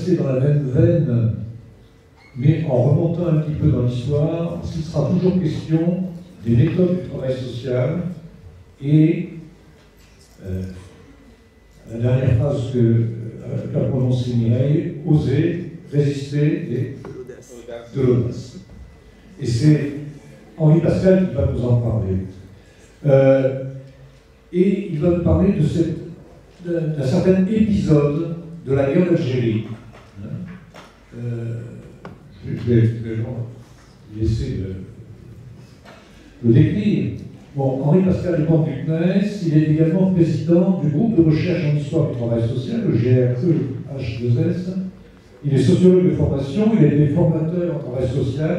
C'est dans la même veine, mais en remontant un petit peu dans l'histoire, il sera toujours question des méthodes du travail social et la dernière phrase qu'a prononcée Mireille, oser, résister et de l'audace. Et c'est Henri Pascal qui va nous en parler. Et il va nous parler d'un certain épisode de la guerre d'Algérie. Je vais laisser le décrire. Bon, Henri Pascal Ducnès, il est également président du groupe de recherche en histoire du travail social, le GRE-H2S. Il est sociologue de formation, il a été formateur en travail social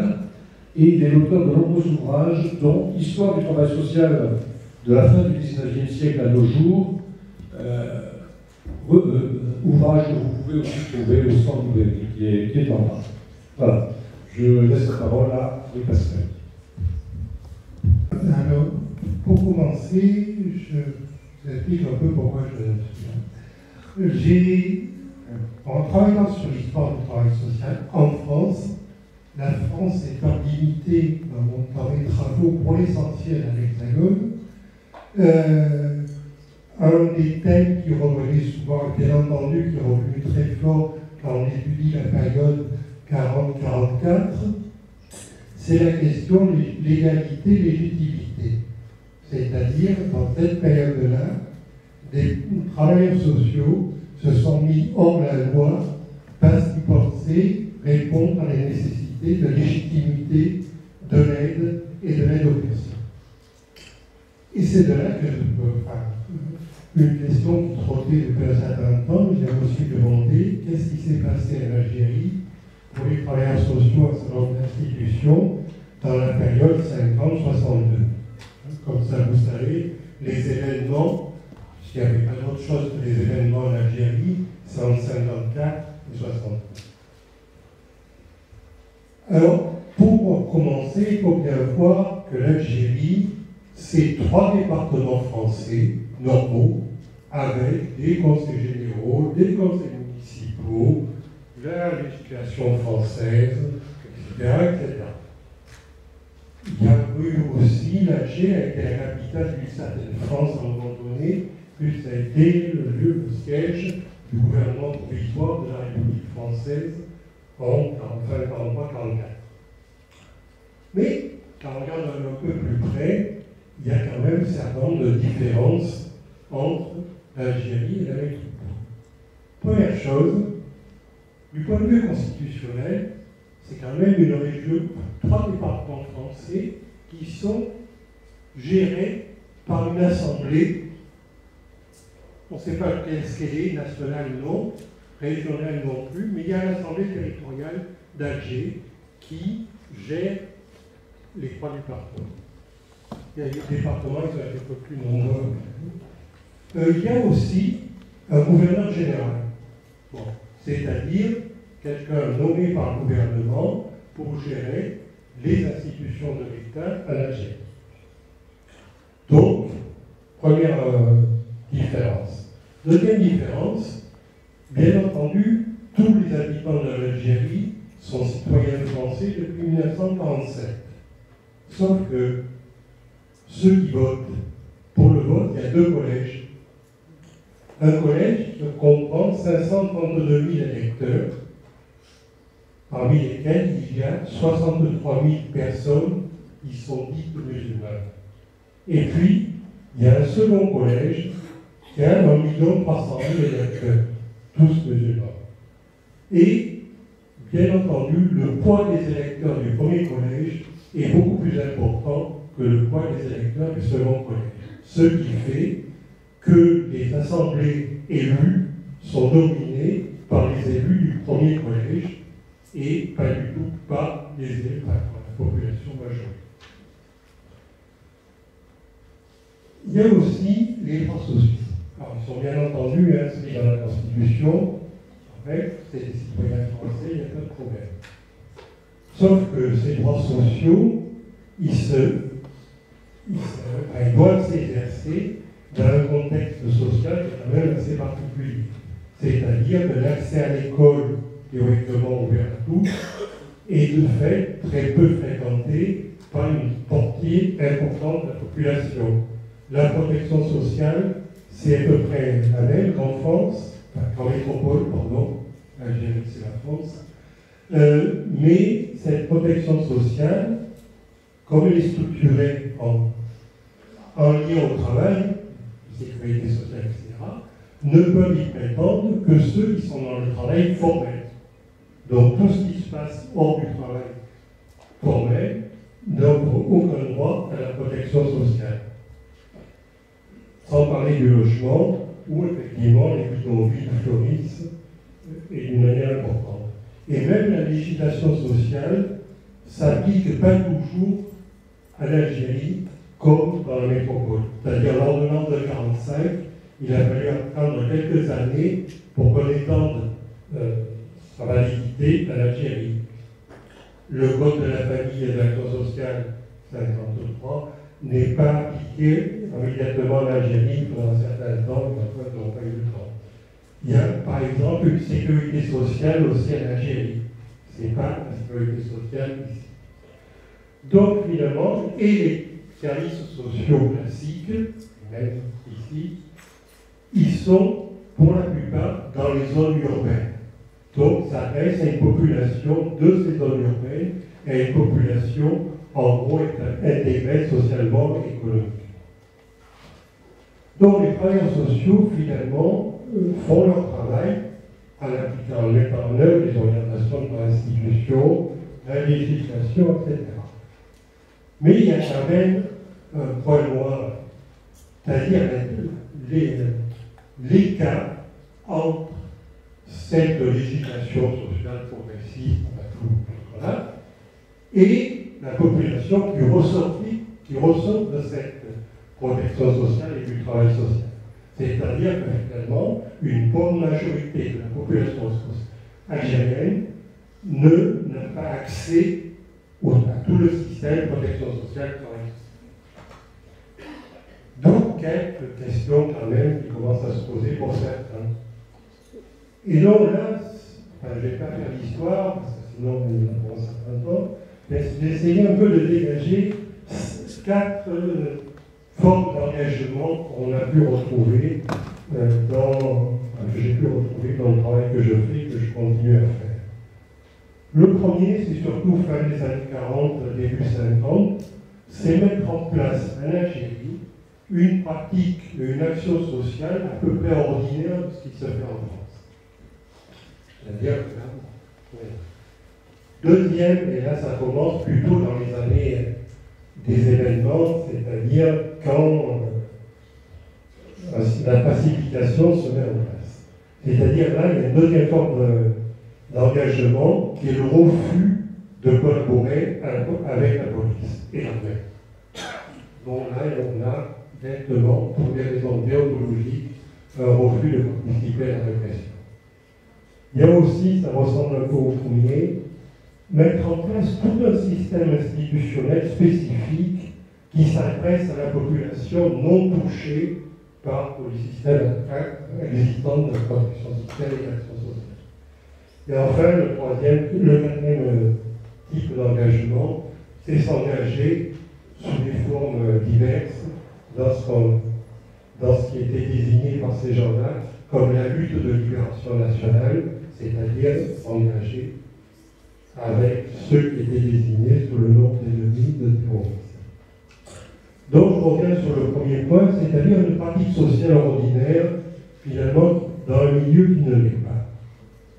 et il est l'auteur de nombreux ouvrages, dont Histoire du travail social de la fin du XIXe siècle à nos jours, ouvrage que vous pouvez aussi trouver au stand numérique qui est en bas. Voilà, je laisse la parole à Henri Pascal. Alors, pour commencer, je vous explique un peu pourquoi je suis là. En travaillant sur l'histoire du travail social en France, la France étant limitée dans mes travaux pour l'essentiel à l'Hexagone, un des thèmes qui revenait souvent, bien entendu, qui est revenu très fort quand on étudie la période 40-44, c'est la question de l'égalité-légitimité. C'est-à-dire, dans cette période-là, des travailleurs sociaux se sont mis hors la loi parce qu'ils pensaient répondre à la nécessité de légitimité de l'aide et de l'aide aux personnes. Et c'est de là que je peux faire une question qui trottait depuis un certain temps. J'ai aussi demandé qu'est-ce qui s'est passé en Algérie pour les travailleurs sociaux à ce genre d'institutions dans la période 50-62. Comme ça, vous savez, les événements, s'il n'y avait pas d'autre chose que les événements en Algérie, c'est en 54 et 60. Alors, pour commencer, il faut bien voir que l'Algérie, c'est 3 départements français normaux, avec des conseils généraux, des conseils municipaux, la législation française, etc., etc. Il y a eu aussi l'Alger, a été la capitale d'une certaine France à un moment donné, puis ça a été le lieu de siège du gouvernement provisoire de la République française en 43-44. Mais, quand on regarde un peu plus près, il y a quand même un certain nombre de différences entre l'Algérie et la métropole. Première chose, du point de vue constitutionnel, c'est quand même une région, 3 départements français qui sont gérés par une assemblée. On ne sait pas ce qu'elle est, nationale non, régionale non plus, mais il y a l'assemblée territoriale d'Alger qui gère les 3 départements. Il y a des départements, ils sont un peu plus nombreux. Il y a aussi un gouverneur général, c'est-à-dire quelqu'un nommé par le gouvernement pour gérer les institutions de l'État à l'Algérie. Donc, première différence. Deuxième différence, bien entendu, tous les habitants de l'Algérie sont citoyens français depuis 1947. Sauf que ceux qui votent, pour le vote, il y a 2 collèges. Un collège qui comprend 532 000 électeurs, parmi lesquels il y a 63 000 personnes qui sont dites musulmanes. Et puis, il y a un second collège qui a 1 300 000 électeurs, tous musulmans. Et, bien entendu, le poids des électeurs du premier collège est beaucoup plus important que le poids des électeurs du second collège. Ce qui fait que les assemblées élues sont dominées par les élus du premier collège et pas du tout par les élus, par la population majoritaire. Il y a aussi les droits sociaux. Alors, ils sont bien entendu inscrits dans la Constitution. En fait, c'est des citoyens français, il n'y a pas de problème. Sauf que ces droits sociaux, ils doivent s'exercer dans un contexte social qui est quand même assez particulier. C'est-à-dire de l'accès à l'école théoriquement ouvert à tous, et de fait très peu fréquenté par une partie importante de la population. La protection sociale, c'est à peu près la même qu'en France, qu'en métropole, pardon, l'Algérie c'est la France, mais cette protection sociale, comme elle est structurée en lien au travail, sécurité sociale, etc., ne peuvent y prétendre que ceux qui sont dans le travail formel. Donc tout ce qui se passe hors du travail formel n'offre aucun droit à la protection sociale. Sans parler du logement, où effectivement les bidonvilles fleurissent et d'une manière importante. Et même la législation sociale s'applique pas toujours à l'Algérie comme dans la métropole. C'est-à-dire l'ordonnance de 1945, il a fallu attendre quelques années pour qu'on étende sa validité à l'Algérie. Le code de la famille et de l'action sociale 53 n'est pas appliqué immédiatement en Algérie pendant un certain temps, parfois ils n'ont pas eu le temps. Il y a par exemple une sécurité sociale aussi en Algérie. Ce n'est pas la sécurité sociale ici. Donc finalement, et les services sociaux classiques, même ici, ils sont pour la plupart dans les zones urbaines. Donc ça reste à une population de ces zones urbaines et à une population en gros intégrée socialement et économiquement. Donc les travailleurs sociaux finalement font leur travail en mettant en œuvre les orientations de l'institution, la législation, etc. Mais il y a quand même un point noir, c'est-à-dire l'écart entre cette législation sociale progressiste, voilà, et la population qui ressort de cette protection sociale et du travail social. C'est-à-dire que finalement, une bonne majorité de la population algérienne n'a pas accès à tout le système de protection sociale et travail social. Donc, quelques questions quand même qui commencent à se poser pour certains. Et donc là, je ne vais pas faire l'histoire, parce que sinon on va prendre un certain temps, mais d'essayer un peu de dégager 4 formes d'engagement qu'on a pu retrouver que j'ai pu retrouver dans le travail que je fais et que je continue à faire. Le premier, c'est surtout fin des années 40, début 50, c'est mettre en place en Algérie une pratique, une action sociale à peu près ordinaire de ce qui se fait en France. C'est-à-dire que là, deuxième, et là ça commence plutôt dans les années des événements, c'est-à-dire quand la pacification se met en place. C'est-à-dire là, il y a une deuxième forme d'engagement qui est le refus de collaborer avec la police et l'armée. Donc là, on a directement, pour des raisons déontologiques, un refus de participer à la répression. Il y a aussi, ça ressemble un peu au premier, mettre en place tout un système institutionnel spécifique qui s'adresse à la population non touchée par le système existant de protection sociale et d'action sociale. Et enfin, le quatrième type d'engagement, c'est s'engager sous des formes diverses dans ce qui était désigné par ces gens-là comme la lutte de libération nationale, c'est-à-dire s'engager avec ceux qui étaient désignés sous le nom d'ennemis de terrorisme. Donc je reviens sur le premier point, c'est-à-dire une pratique sociale ordinaire, finalement, dans un milieu qui ne l'est pas.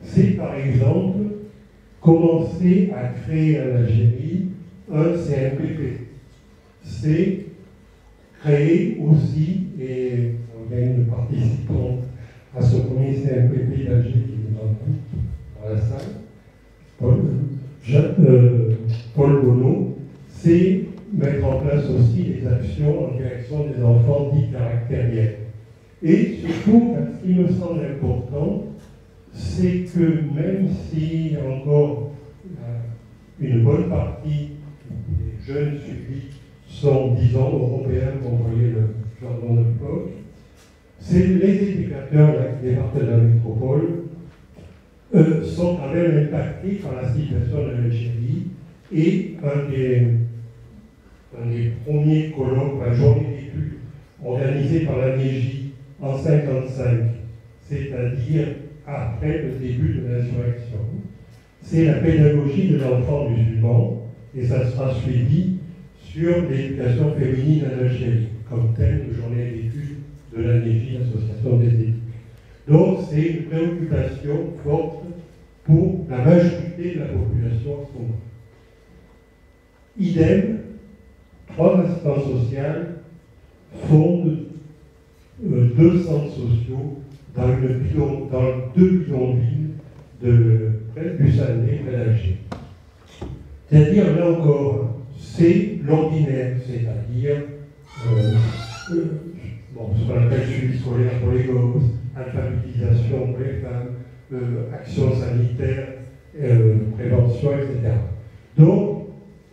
C'est par exemple commencer à créer en Algérie un CNPP. C'est créer aussi, et on a une participante à ce premier CNPP d'Alger qui est dans la salle, Paul Bonneau, c'est mettre en place aussi des actions en direction des enfants dits caractériels. Et surtout, ce qui me semble important, c'est que même si encore une bonne partie des jeunes suivis sont, disons, européens, pour envoyer le jargon de l'époque, c'est les éducateurs des parties de la métropole sont quand même impactés par la situation de l'Algérie. Et un des premiers colloques, la journée d'études organisée par la NEJ en 1955, c'est-à-dire après le début de l'insurrection, c'est la pédagogie de l'enfant musulman, et ça sera suivi sur l'éducation féminine en Algérie, comme thème de journée d'études de la NEJ, l'association des études. Donc c'est une préoccupation forte pour la majorité de la population en ce moment. Idem, 3 assistantes sociales fondent 2 centres sociaux dans 2 bidonvilles du Saguenay, près d'Alger. C'est-à-dire, là encore, c'est l'ordinaire, c'est-à-dire ce qu'on appelle suivi scolaire pour les gosses, alphabétisation pour les femmes, action sanitaire, prévention, etc. Donc,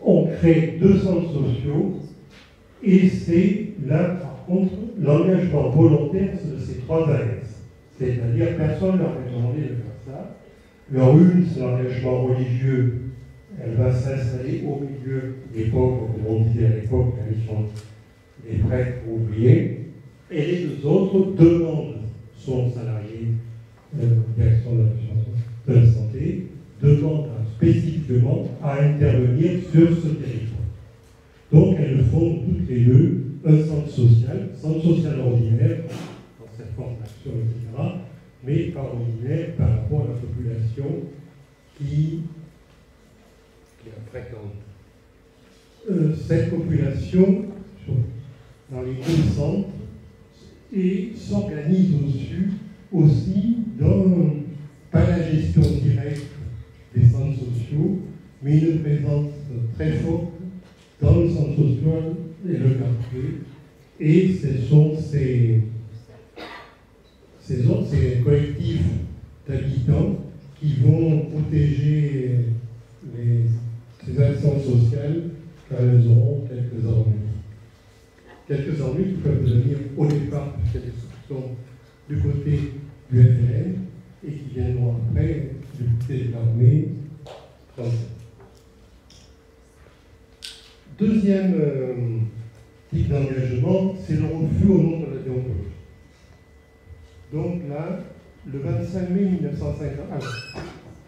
on crée 2 centres sociaux et c'est là, par contre, l'engagement volontaire de ces 3 AS. C'est-à-dire, personne ne leur a demandé de faire ça. Alors, une, c'est l'engagement religieux. Elle va s'installer au milieu des pauvres, comme on disait à l'époque, la mission des prêtres oubliés. Et les 2 autres demandent son salarié de la direction de la santé, demandent spécifiquement à intervenir sur ce territoire. Donc elles font toutes les 2 un centre social ordinaire, dans cette forme d'action, etc., mais pas ordinaire par rapport à la population qui la fréquente. Cette population, dans les 2 centres, et s'organise aussi dans, pas la gestion directe des centres sociaux, mais une présence très forte dans le centre social et le quartier. Et ce sont ces collectifs d'habitants qui vont protéger ces actions sociales quand elles auront quelques ennuis. Quelques ennuis qui peuvent devenir au départ, puisqu'il y a des soupçons du côté du FLN et qui viendront après du côté de l'armée française. Deuxième type d'engagement, c'est le refus au nom de la déontologie. Donc là, le 25 mai 1950,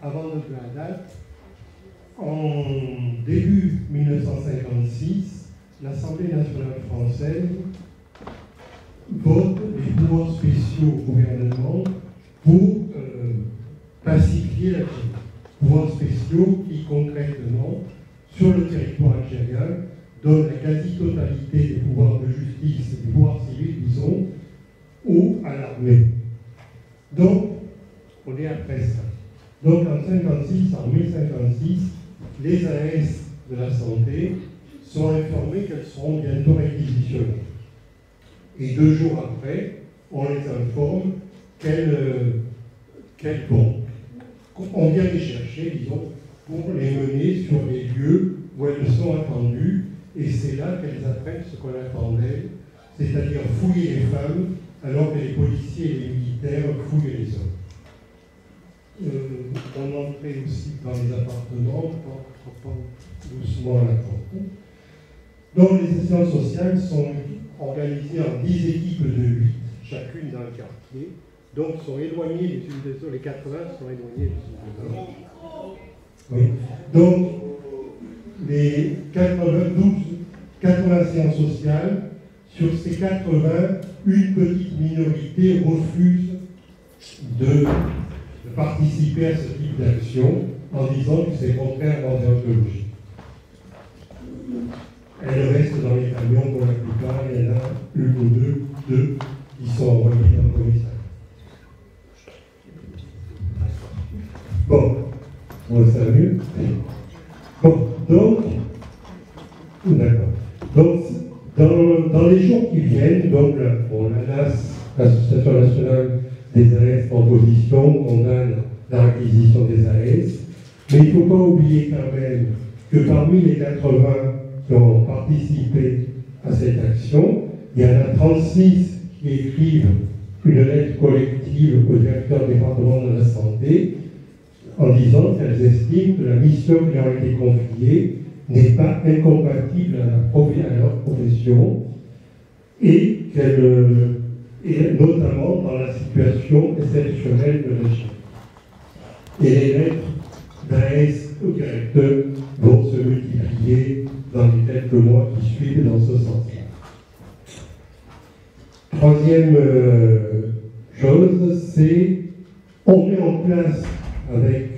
avant la date, en début 1956, l'Assemblée nationale française vote les pouvoirs spéciaux au gouvernement pour pacifier l'Algérie. Pouvoirs spéciaux qui, concrètement, sur le territoire algérien, donnent la quasi-totalité des pouvoirs de justice et des pouvoirs civils, disons, à l'armée. Donc, on est après ça. Donc, en 1956, les AS de la santé sont informées qu'elles seront bientôt réquisitionnées. Et 2 jours après, on les informe qu'elles vont. On vient les chercher, disons, pour les mener sur les lieux où elles sont attendues, et c'est là qu'elles apprennent ce qu'on attendait, c'est-à-dire fouiller les femmes, alors que les policiers et les militaires fouillaient les hommes. On entrait aussi dans les appartements, frappant doucement à la porte. Donc les assistants sociales sont organisées en 10 équipes de 8, chacune dans le quartier, donc sont éloignées les unes des autres, les 80 sont éloignées les unes des autres. Oui. Donc, les 80 séances sociales, sur ces 80, une petite minorité refuse de participer à ce type d'action en disant que c'est contraire à la déontologie. Elles restent dans les camions pour la plupart, il y en a une ou deux qui sont envoyés dans le commissariat. Bon, on le sait mieux. Bon, donc, d'accord. Donc, dans les jours qui viennent, donc, l'ANAS, l'Association nationale des AS en position, condamne la réquisition des AS, mais il ne faut pas oublier quand même que parmi les 80 qui ont participé à cette action, il y en a 36 qui écrivent une lettre collective au directeur départemental de la santé en disant qu'elles estiment que la mission qui leur a été confiée n'est pas incompatible à leur profession et notamment dans la situation exceptionnelle de l'Algérie. Et les lettres d'AS au directeur vont se multiplier dans les quelques mois qui suivent dans ce sens-là. Troisième chose, c'est on met en place avec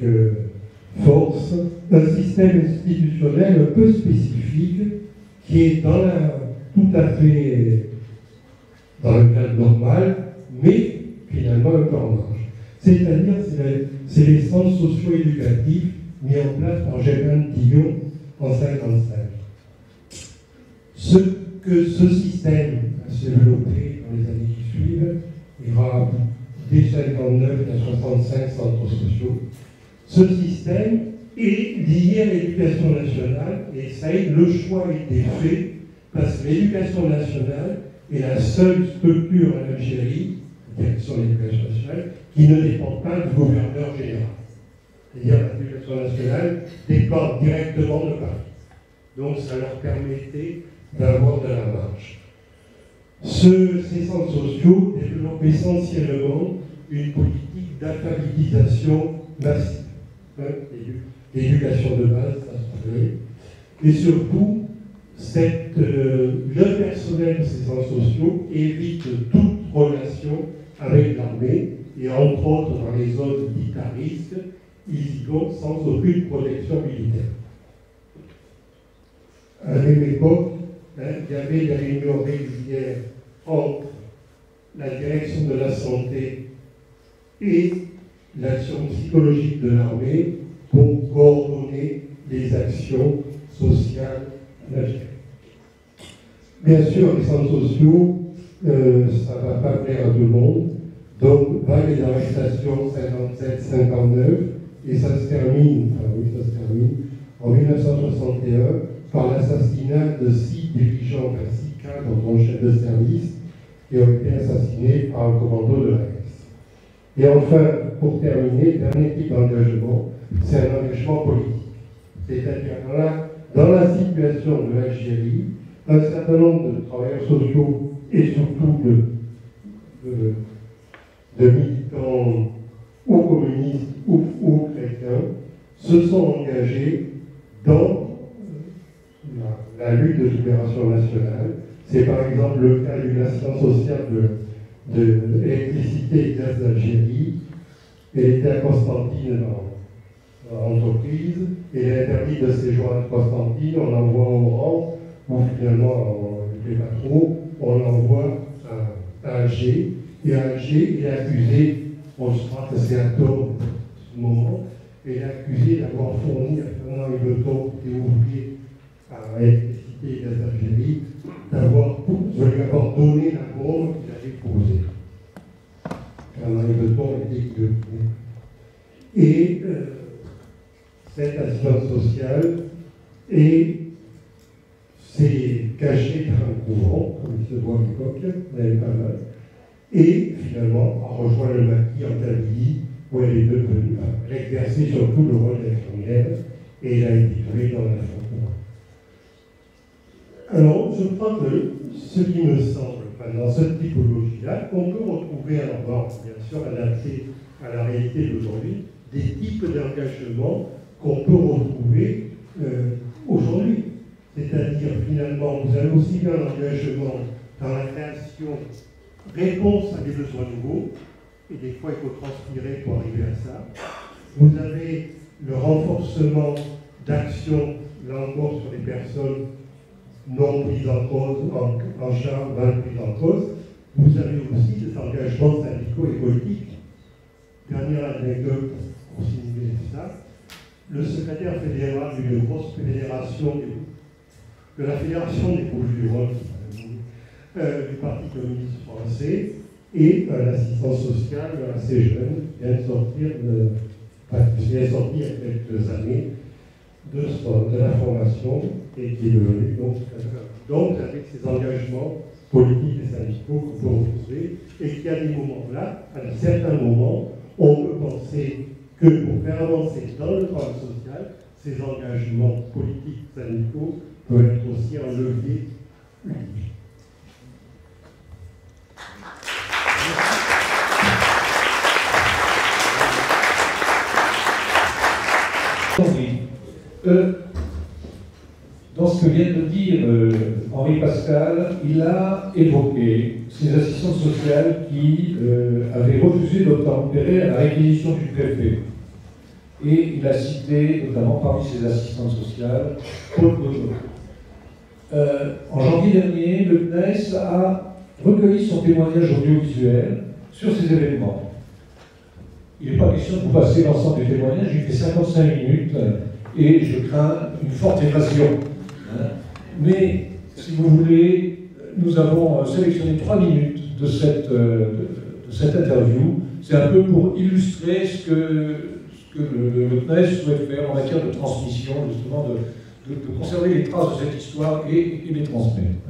force un système institutionnel un peu spécifique qui est tout à fait dans le cadre normal, mais finalement un peu en marge. C'est-à-dire, c'est les centres socio-éducatifs mis en place par Germain Dillon en 1955. Ce que ce système a se développé dans les années qui suivent, il y aura dès 1959 à 65 centres sociaux. Ce système est lié à l'éducation nationale et ça y est, le choix a été fait parce que l'éducation nationale est la seule structure en Algérie, direction de l'éducation nationale, qui ne dépend pas du gouverneur général. C'est-à-dire que l'éducation nationale dépend directement de Paris. Donc ça leur permettait d'avoir de la marge. Ces centres sociaux développent essentiellement une politique d'alphabétisation massive. L'éducation de base, ça se fait. Et surtout, le personnel de ces centres sociaux évite toute relation avec l'armée, et entre autres dans les zones dites à risque, ils y vont sans aucune protection militaire. À la même époque, il y avait des réunions régulières entre la direction de la santé et l'action psychologique de l'armée pour coordonner les actions sociales en Algérie. Bien sûr, les centres sociaux, ça ne va pas plaire à tout le monde. Donc, vague d'arrestation 57-59, et ça se termine en 1961 par l'assassinat de 6 dirigeants, 6 cadres, dont chef de service, qui ont été assassinés par un commando de la S. Et enfin, pour terminer, dernier type d'engagement, c'est un engagement politique. C'est-à-dire, dans la situation de l'Algérie, un certain nombre de travailleurs sociaux et surtout de militants ou communistes ou chrétiens se sont engagés dans la lutte de libération nationale. C'est par exemple le cas d'une assistance sociale de l'électricité et gaz d'Algérie. Elle était à Constantine dans l'entreprise, et elle est interdite de séjour à Constantine, on l'envoie au Oran, ou finalement, on ne fait pas trop, on l'envoie à Alger, et à Alger, il est accusé, on se croit que c'est un tort à ce moment, et il est accusé d'avoir fourni à Fernand Yvetot, qui est ouvrier à l'électricité et gaz d'Algérie, de lui avoir donné la bombe qu'il avait posée. Fernand Yvetot était guillotiné. Et cette assistance sociale s'est cachée dans un couvent, comme il se voit à l'époque, on avait pas mal, et finalement a rejoint le maquis en Kabylie, où elle est devenue, elle exerçait surtout le rôle d'infirmière, et elle a été tuée dans la forêt. Alors, je crois que ce qui me semble, dans cette typologie-là, qu'on peut retrouver, alors bien sûr adapté à la réalité d'aujourd'hui, des types d'engagement qu'on peut retrouver aujourd'hui. C'est-à-dire, finalement, vous avez aussi bien l'engagement dans la création, réponse à des besoins nouveaux, et des fois il faut transpirer pour arriver à ça. Vous avez le renforcement d'actions, là encore, sur les personnes non prises en cause, en charge, mal prises en cause. Vous avez aussi des engagements syndicaux et politiques. Dernière anecdote pour simuler ça. Le secrétaire fédéral d'une grosse fédération de la Fédération des Bouches-du-Rhône, du Parti communiste français, et l'assistance sociale assez jeune, vient de sortir il est sorti il y a quelques années de la formation et qui est devenu donc avec ses engagements politiques et syndicaux qu'on peut retrouver, et qui à des moments-là, à certains moments, on peut penser que pour faire avancer dans le travail social, ces engagements politiques, syndicaux peuvent être aussi un levier unique. Dans ce que vient de dire Henri Pascal, il a évoqué ces assistantes sociales qui avaient refusé d'obtempérer à la réquisition du préfet. Et il a cité notamment parmi ces assistantes sociales Paul Godot. En janvier dernier, le CNES a recueilli son témoignage audiovisuel sur ces événements. Il n'est pas question de vous passer l'ensemble des témoignages, il fait 55 minutes et je crains une forte évasion. Mais, si vous voulez, nous avons sélectionné 3 minutes de cette interview. C'est un peu pour illustrer ce que le CNES souhaite faire en matière de transmission, justement, de conserver les traces de cette histoire et les transmettre.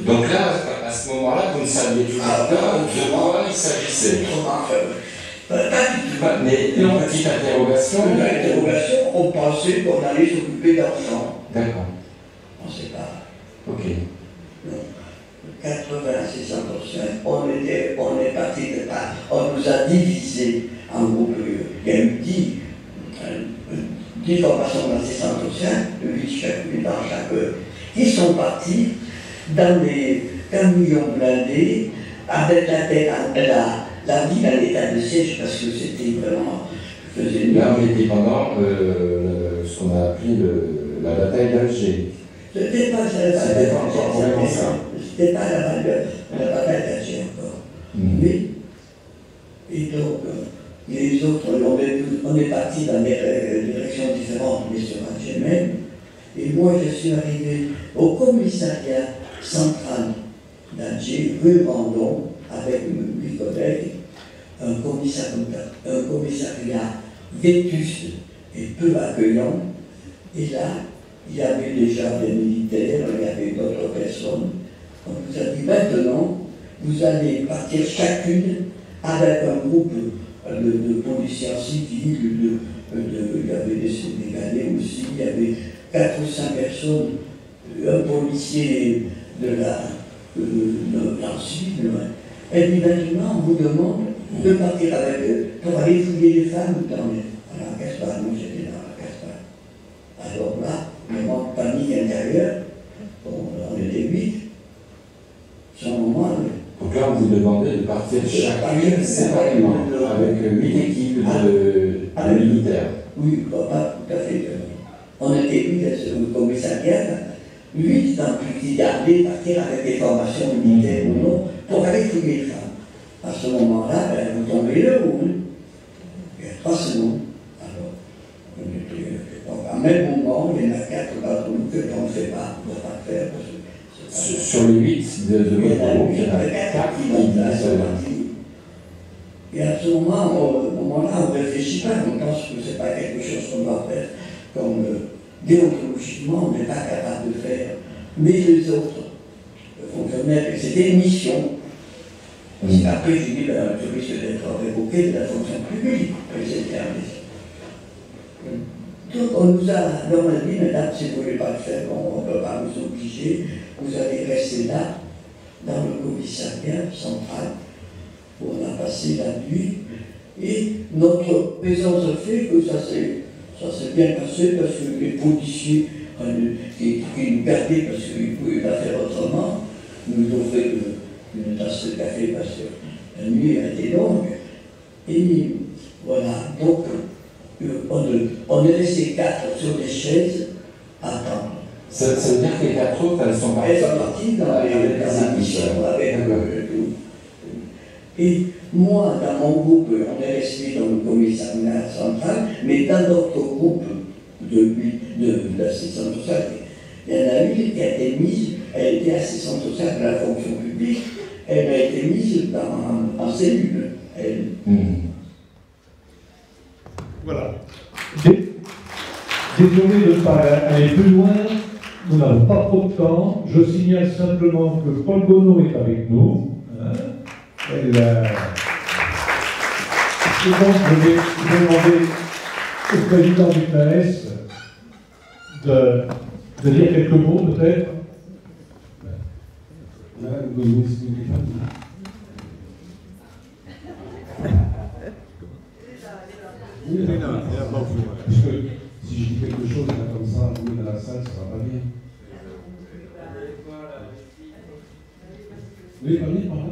Donc là, à ce moment-là, vous ne saviez toujours pas de quoi il s'agissait. Pas du tout. Mais une petite interrogation. Une interrogation, on pensait qu'on allait s'occuper d'enfants. D'accord. On ne sait pas. Ok. Non. 86 on est parti de là. On nous a divisés en groupes. Il y a eu 10 formations d'assistants sociaux, 8 chacune dans chaque heure, qui sont partis dans des camions blindés avec la ville à l'état de siège parce que c'était vraiment. Là, on était pendant ce qu'on a appelé la bataille d'Alger. C'était pas ça. C'était pas la bataille d'Alger encore. Mais, et donc, les autres, on est partis dans des directions différentes, mais sur Alger même. Et moi, je suis arrivé au commissariat central d'Alger, rue Vendôme, avec 8 collègues, un commissariat vétuste et peu accueillant. Et là, il y avait déjà des militaires, il y avait d'autres personnes. On nous a dit maintenant, vous allez partir chacune avec un groupe de policiers civils, il y avait des Sénégalais aussi, il y avait 4 ou 5 personnes, un policier de l'Ancien. Et puis maintenant, on vous demande de partir avec eux pour aller fouiller les femmes dans la Gaspard. Moi, j'étais dans la Gaspard. Alors là, moment de panique intérieure, on était 8. Sur un moment, donc là, on vous demandait de partir chacune séparément, avec 8 équipes de militaires. Oui, pas tout à fait. On était 8 au commissariat, 8 dans le petit gardé, partir avec des formations militaires ou non, pour aller fouiller les femmes. À ce moment-là, vous tombez là où il y a 3 secondes. Alors, on était, à même moment, il y en a 4 d'entre nous que l'on ne fait pas, on ne va pas le faire. Sur les 8 de votre groupe, il y en a 4 qui vont et à ce moment-là, on ne réfléchit pas, on pense que ce n'est pas quelque chose qu'on doit faire, comme déontologiquement, on n'est pas capable de faire. Mais les autres fonctionnaires, c'était une mission. Après, j'ai dit, tu risques d'être révoqué de la fonction publique, c'était un risque. Donc, on nous a dit, madame, si vous ne voulez pas le faire, on ne peut pas vous obliger, vous allez rester là, dans le commissariat central, où on a passé la nuit, et notre présence a fait que ça s'est bien passé, parce que les policiers qui nous gardaient, parce qu'ils ne pouvaient pas faire autrement, nous offraient une tasse de café, parce que la nuit a été longue. Et voilà, donc, on est resté 4 sur des chaises à attendre. Ça veut dire que les 4 autres, elles sont parties dans la mission avec et moi, dans mon groupe, on est resté dans le commissariat central, mais dans d'autres groupes d'assistance sociale, il y en a une qui a été mise, elle était assistante sociale de la fonction publique, elle a été mise en cellule. Voilà. Désolé de ne pas aller plus loin, nous n'avons pas trop de temps. Je signale simplement que Paul Gonod est avec nous. Hein. Et donc, je vais demander au président du CNAES de dire quelques mots, peut-être. Madame Gonod, est-ce que vous voulez pas? Oui, parce que si je dis quelque chose là, comme ça, vous dans la salle, ça va pas bien. Oui, pas bien par là.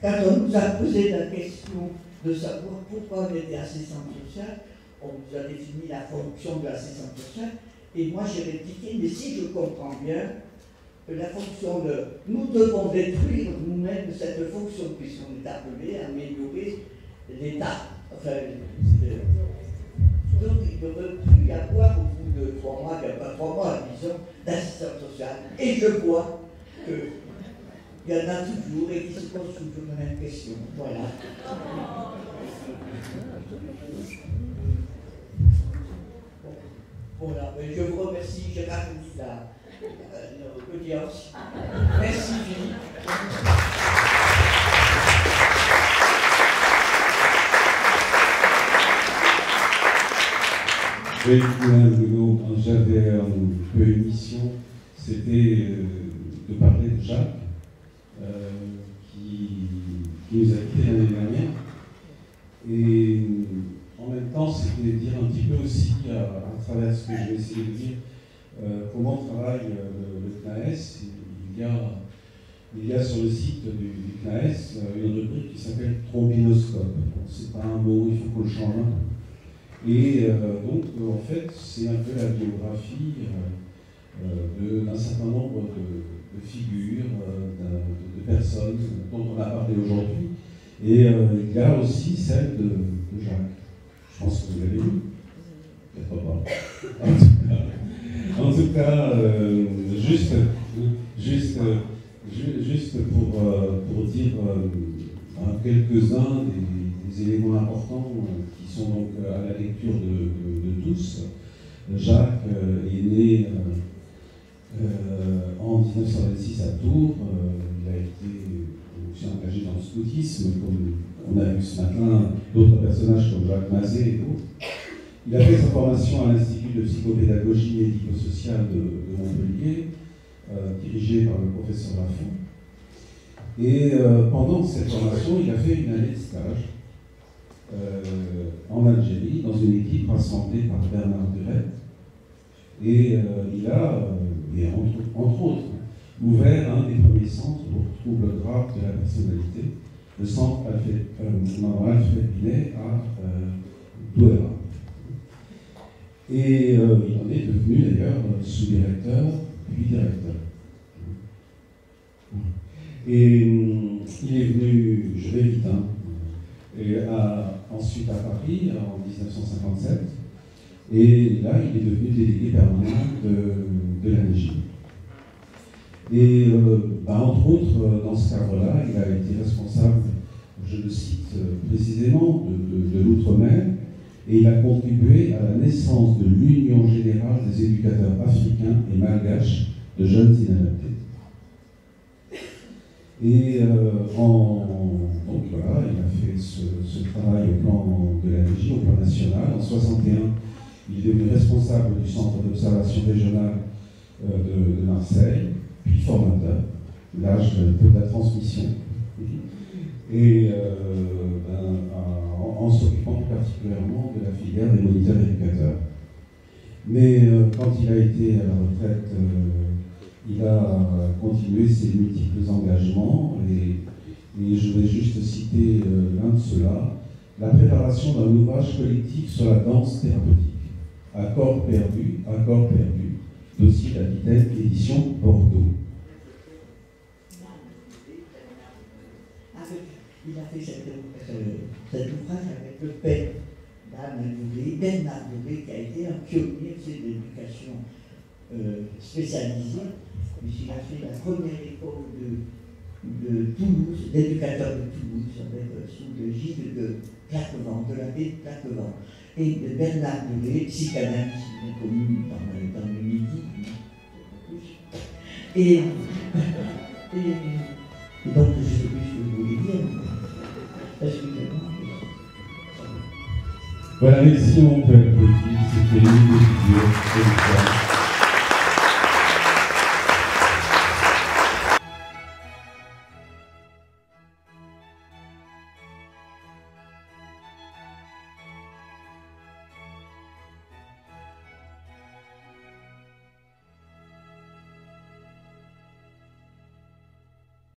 Quand on nous a posé la question de savoir pourquoi on était assistante sociale, on nous a défini la fonction de l'assistante sociale, et moi j'ai répliqué, mais si je comprends bien, la fonction de... Nous devons détruire nous-mêmes cette fonction, puisqu'on est appelé à améliorer l'État. Enfin, donc il ne devrait plus y avoir au bout de 3 mois, il n'y a pas 3 mois, disons, d'assistante sociale. Et je vois que il y en a toujours et qui se posent toujours la même question. Voilà. Voilà, mais je vous remercie, j'ai rafraîchi l'audience. Merci Philippe. Oui, Madame Gonod, j'avais un peu une mission, c'était de parler de Jacques. Qui nous a quittés l'année dernière. Et en même temps, c'était dire un petit peu aussi, à travers ce que je vais essayer de dire, comment travaille le CNAES. Il y a sur le site du CNAES une rubrique qui s'appelle Trombinoscope. C'est pas un mot, il faut qu'on le change un peu. Et donc, en fait, c'est un peu la biographie d'un certain nombre de figures, de personnes dont on a parlé aujourd'hui. Et il y a aussi celle de Jacques. Je pense que vous l'avez lu. Peut-être pas. En tout cas, juste pour dire quelques-uns des éléments importants qui sont donc à la lecture de tous. Jacques est né en 1926 à Tours. Il a été aussi engagé dans le scoutisme, comme on a vu ce matin d'autres personnages comme Jacques Mazet et d'autres. Il a fait sa formation à l'Institut de psychopédagogie médico-sociale de Montpellier, dirigé par le professeur Lafont. Et pendant cette formation, il a fait une année de stage en Algérie, dans une équipe rassemblée par Bernard Duret. Et il a, entre autres, ouvert un des premiers centres pour troubles graves de la personnalité, le centre Alfred Binet à Douala. Et il en est devenu d'ailleurs sous-directeur, puis directeur. Et il est venu, je vais vite, ensuite à Paris en 1957. Et là, il est devenu délégué permanent de la NJ. Et entre autres, dans ce cadre-là, il a été responsable, je le cite précisément, de l'Outre-mer, et il a contribué à la naissance de l'Union générale des éducateurs africains et malgaches de jeunes inadaptés. Et donc voilà, il a fait ce travail au plan de la NJ, au plan national. En 1961, il est devenu responsable du centre d'observation régional de Marseille, puis formateur, l'âge de la transmission. Et en s'occupant particulièrement de la filière des moniteurs éducateurs. Mais quand il a été à la retraite, il a continué ses multiples engagements, et je vais juste citer l'un de ceux-là, la préparation d'un ouvrage collectif sur la danse thérapeutique. Accord perdu, dossier d'Aquitaine, édition Bordeaux. Il a fait cet ouvrage avec le père Bernard Bourré, qui a été un pionnier de l'éducation spécialisée, puisqu'il a fait la première école de Toulouse, d'éducateur de Toulouse, sous l'égide de Plaquevent, de l'abbé de Plaquevent, et de Bernard Bourré, psychanalyste bien connu dans le Midi. Et donc, je ne sais plus ce que vous voulez dire. Excusez-moi. Voilà, merci mon père, c'était une des figures.